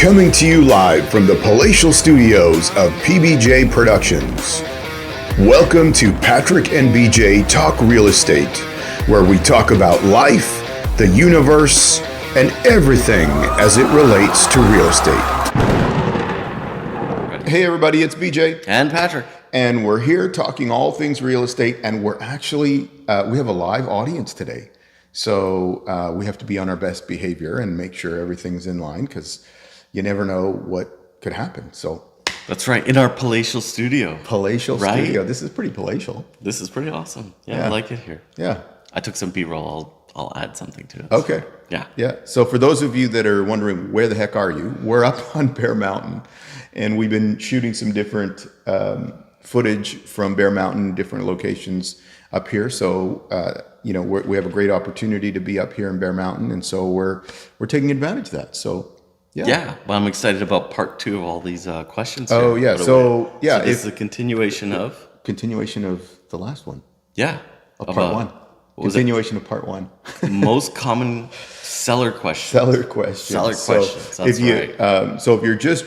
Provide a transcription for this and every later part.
Coming to you live from the palatial studios of PBJ Productions. Welcome to Patrick and BJ Talk Real Estate, where we talk about life, the universe, and everything as it relates to real estate. Hey everybody, it's BJ. And Patrick. And we're here talking all things real estate, and we're actually, we have a live audience today. So we have to be on our best behavior and make sure everything's in line because you never know what could hain. So that's right, in our palatial studio. Palatial studio. This is pretty palatial. This is pretty awesome. Yeah, I like it here. Yeah. I took some B-roll. I'll add something to it. Okay. Yeah. Yeah. So for those of you that are wondering where the heck are you, we're up on Bear Mountain, and we've been shooting some different footage from Bear Mountain, different locations up here. So we have a great opportunity to be up here in Bear Mountain, and so we're taking advantage of that. So yeah. Well, I'm excited about part 2 of all these questions here. Oh yeah. So this is a continuation of the last one. Yeah. Of part 1. Continuation of part 1. Most common seller questions. Seller questions. So if you're just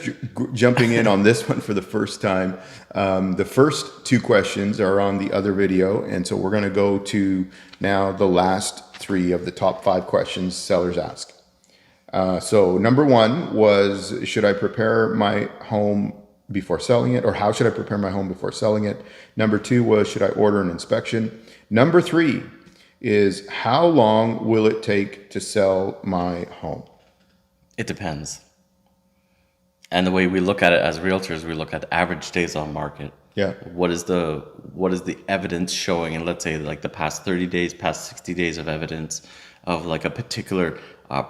jumping in on this one for the first time, the first 2 questions are on the other video, and so we're going to go to now the last 3 of the top 5 questions sellers ask. So number 1 was, should I prepare my home before selling it, or how should I prepare my home before selling it? Number 2 was, should I order an inspection? Number 3 is, how long will it take to sell my home? It depends. And the way we look at it as realtors, we look at average days on market. Yeah. What is the evidence showing? And let's say like the past 30 days, past 60 days of evidence of like a particular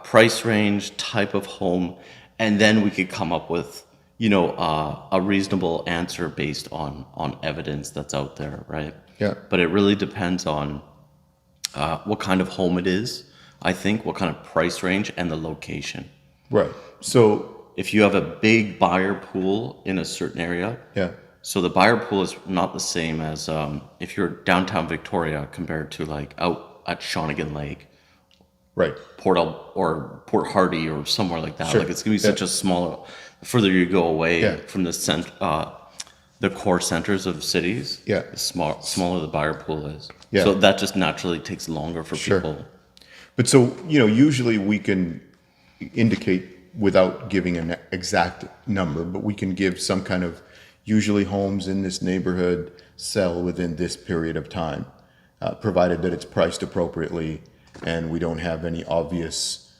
price range, type of home. And then we could come up with, a reasonable answer based on evidence that's out there, right? Yeah. But it really depends on what kind of home it is, I think, what kind of price range, and the location. Right. So if you have a big buyer pool in a certain area, so the buyer pool is not the same as if you're downtown Victoria compared to like out at Shawnigan Lake, right, Port Hardy or somewhere like that. Sure. Like it's gonna be such a small. The further you go away from the core centers of cities, the smaller the buyer pool is. Yeah. So that just naturally takes longer for people. But so, usually we can indicate without giving an exact number, but we can give some kind of, usually homes in this neighborhood sell within this period of time, provided that it's priced appropriately and we don't have any obvious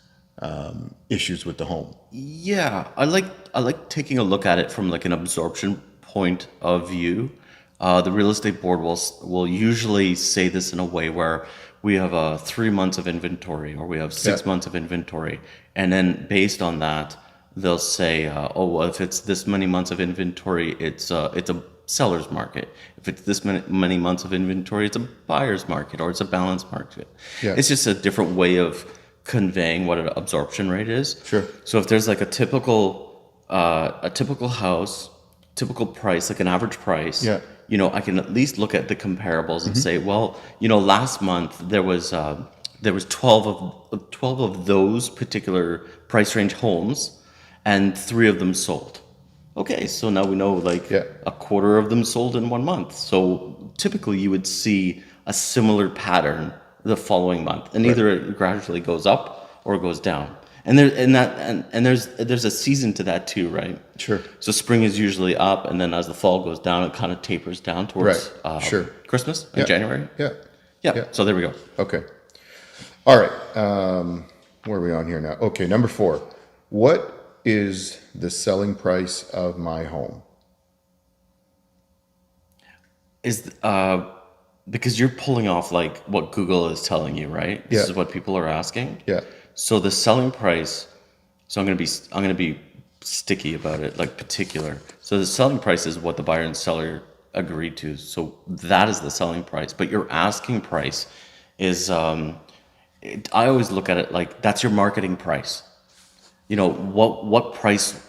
issues with the home. Yeah, I like taking a look at it from like an absorption point of view. The real estate board will usually say this in a way where we have 3 months of inventory, or we have 6 months of inventory, and then based on that, they'll say, if it's this many months of inventory, it's a seller's market. If it's this many months of inventory, it's a buyer's market, or it's a balanced market. Yeah. It's just a different way of conveying what an absorption rate is. Sure. So if there's like a typical house, typical price, like an average price, I can at least look at the comparables and say, well, last month there was 12 of those particular price range homes, and 3 of them sold. Okay, so now we know a quarter of them sold in 1 month. So typically you would see a similar pattern the following month, and either it gradually goes up or it goes down. And there's a season to that too, right? Sure. So spring is usually up, and then as the fall goes down, it kind of tapers down towards Christmas in January. Yeah. So there we go. Okay. All right. Where are we on here now? Okay, number 4. What is the selling price of my home? Because you're pulling off like what Google is telling you, right? This is what people are asking. Yeah. So the selling price. So I'm gonna be sticky about it, like particular. So the selling price is what the buyer and seller agreed to. So that is the selling price. But your asking price is. I always look at it like that's your marketing price. What price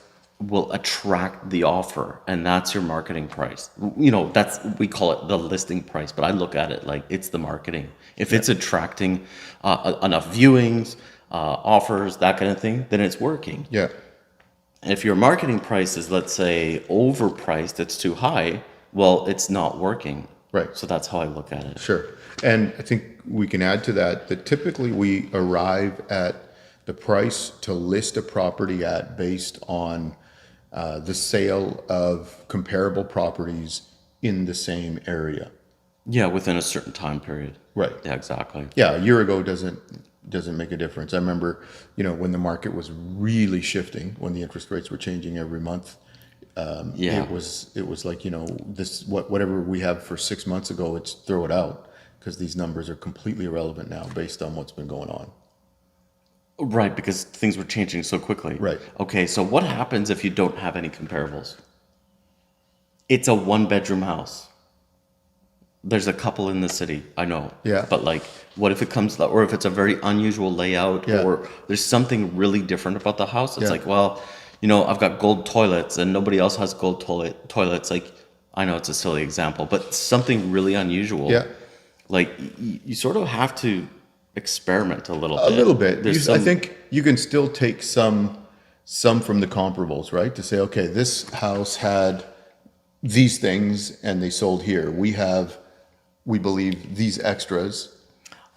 will attract the offer, and that's your marketing price. We call it the listing price, but I look at it like it's the marketing. If it's attracting enough viewings, offers, that kind of thing, then it's working. Yeah. And if your marketing price is, let's say, overpriced, it's too high, well, it's not working. Right. So that's how I look at it. Sure. And I think we can add to that that typically we arrive at the price to list a property at based on the sale of comparable properties in the same area. Yeah, within a certain time period. Right. Yeah, exactly. Yeah, a year ago doesn't make a difference. I remember, when the market was really shifting, when the interest rates were changing every month. Yeah. It was like, this whatever we have for 6 months ago, it's throw it out because these numbers are completely irrelevant now based on what's been going on. Right, because things were changing so quickly. Right. Okay, so what happens if you don't have any comparables? It's a 1-bedroom house. There's a couple in the city, I know. Yeah. But like, what if it comes, or if it's a very unusual layout, Yeah. or there's something really different about the house? It's Yeah. like, well, I've got gold toilets and nobody else has gold toilets. Like, I know it's a silly example, but something really unusual. Yeah. Like, you sort of have to experiment a little bit. A little bit. I There's think you can still take some from the comparables, right? To say, okay, this house had these things and they sold here. We believe these extras.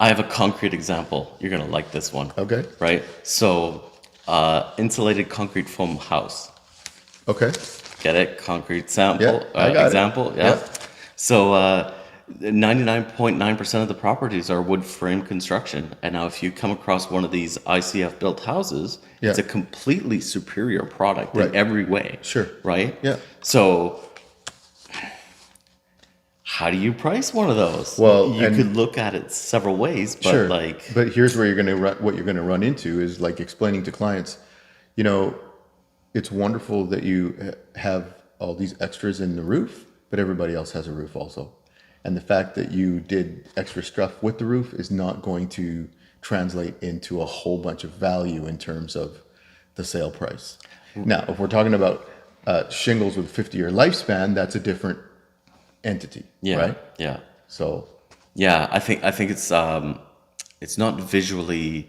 I have a concrete example. You're going to like this one. Okay. Right? So, insulated concrete foam house. Okay. Get it? Concrete sample. Yeah, I got example. it. Yeah. Yeah. So, 99.9% of the properties are wood frame construction. And now if you come across one of these ICF built houses, Yeah. it's a completely superior product Right. in every way. Sure. Right? Yeah. So how do you price one of those? Well, you and- could look at it several ways, but Sure. like, But here's where what you're going to run into is like explaining to clients, it's wonderful that you have all these extras in the roof, but everybody else has a roof also. And the fact that you did extra stuff with the roof is not going to translate into a whole bunch of value in terms of the sale price. Now, if we're talking about shingles with 50-year lifespan, that's a different entity, yeah, right? yeah, So, yeah. I think it's not visually.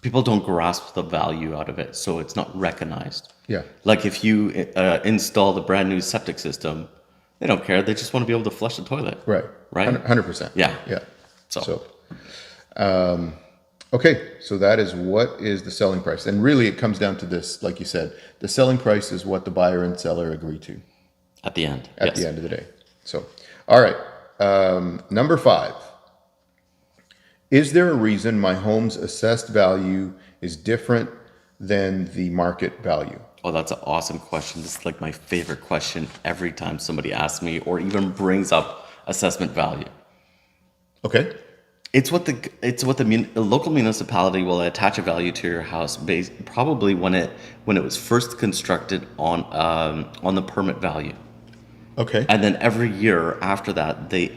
People don't grasp the value out of it, so it's not recognized. yeah, Like if you install the brand new septic system, they don't care. They just want to be able to flush the toilet. right, Right? 100%. Yeah. Yeah. So, Okay, so that is what is the selling price. And really it comes down to this, like you said, the selling price is what the buyer and seller agree to at the end. at yes. the end of the day. So, all right, number 5. Is there a reason my home's assessed value is different than the market value? Oh, that's an awesome question. This is like my favorite question every time somebody asks me or even brings up assessment value. Okay. It's what the local municipality will attach a value to your house based probably when it was first constructed on the permit value, Okay. and then every year after that they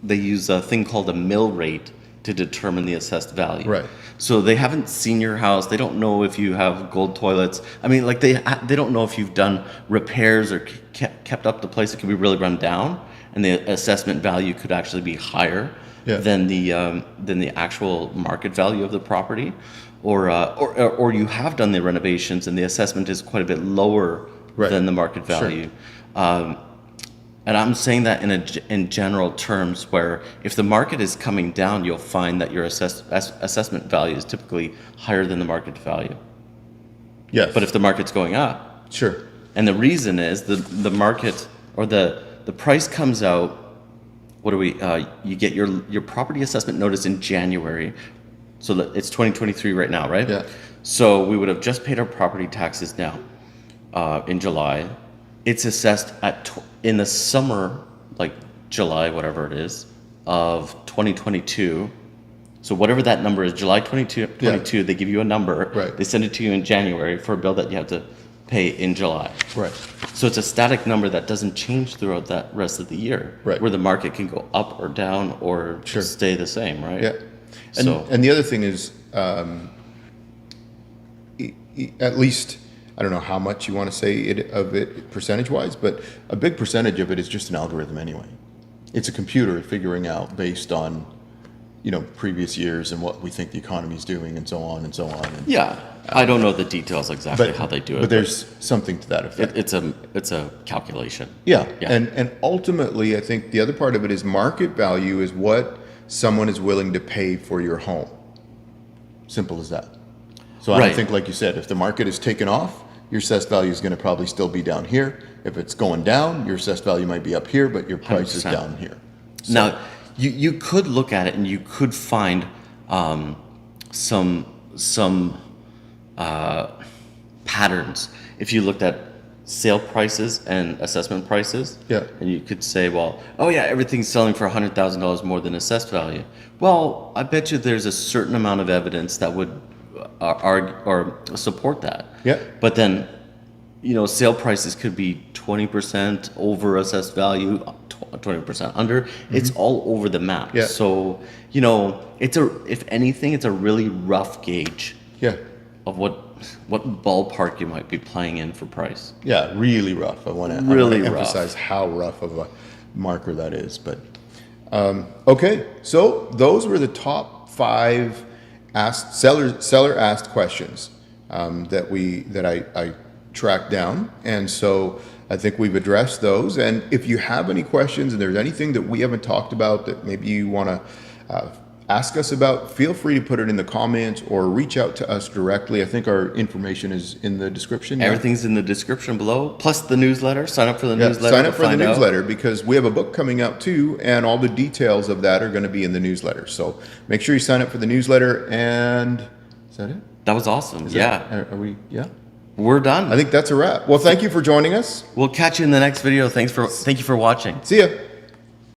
use a thing called a mill rate to determine the assessed value. Right. So they haven't seen your house. They don't know if you have gold toilets. I mean, like they don't know if you've done repairs or kept up the place. It could be really run down, and the assessment value could actually be higher. Yeah. Than the actual market value of the property, or you have done the renovations and the assessment is quite a bit lower Right. than the market value. And I'm saying that in general terms, where if the market is coming down, you'll find that your assessment value is typically higher than the market value. Yes. But if the market's going up, Sure. and the reason is the market or the price comes out. What do we? You get your property assessment notice in January, so that it's 2023 right now, right? Yeah. So we would have just paid our property taxes now in July. It's assessed in the summer, like July, whatever it is, of 2022. So whatever that number is, July 22, they give you a number. Right. They send it to you in January for a bill that you have to pay in July. Right. So it's a static number that doesn't change throughout that rest of the year, Right. where the market can go up or down or Sure. stay the same, right? Yeah. So And the other thing is, at least, I don't know how much you want to say of it percentage-wise, but a big percentage of it is just an algorithm anyway. It's a computer figuring out based on, previous years and what we think the economy is doing and so on and so on. And, Yeah, I don't know the details exactly how they do it. But there's something to that effect. It's a calculation. Yeah. Yeah. And ultimately, I think the other part of it is market value is what someone is willing to pay for your home. Simple as that. So I Right. don't think, like you said, if the market is taken off, your assessed value is going to probably still be down here. If it's going down, your assessed value might be up here, but your price is 100%. down here. So, Now, you could look at it and you could find some patterns if you looked at sale prices and assessment prices. Yeah. And you could say, well, oh yeah, everything's selling for $100,000 more than assessed value. Well, I bet you there's a certain amount of evidence that would argue or support that. Yeah. But then, sale prices could be 20% over assessed value, 20% under. It's all over the map. Yeah. So, if anything, it's a really rough gauge yeah. of what ballpark you might be playing in for price. Yeah, really rough. I want to Really rough. emphasize how rough of a marker that is. But okay, so those were the top 5 seller asked questions that I tracked down, and so I think we've addressed those. And if you have any questions and there's anything that we haven't talked about that maybe you want to ask us about, feel free to put it in the comments or reach out to us directly. I think our information is in the description. Yeah? Everything's in the description below, plus the newsletter. Sign up for the newsletter. Sign up for the find out. newsletter because we have a book coming out too, and all the details of that are going to be in the newsletter. So make sure you sign up for the newsletter. And is that it? That was awesome. Are we? Yeah. We're done. I think that's a wrap. Well, thank you for joining us. We'll catch you in the next video. Thank you for watching. See ya.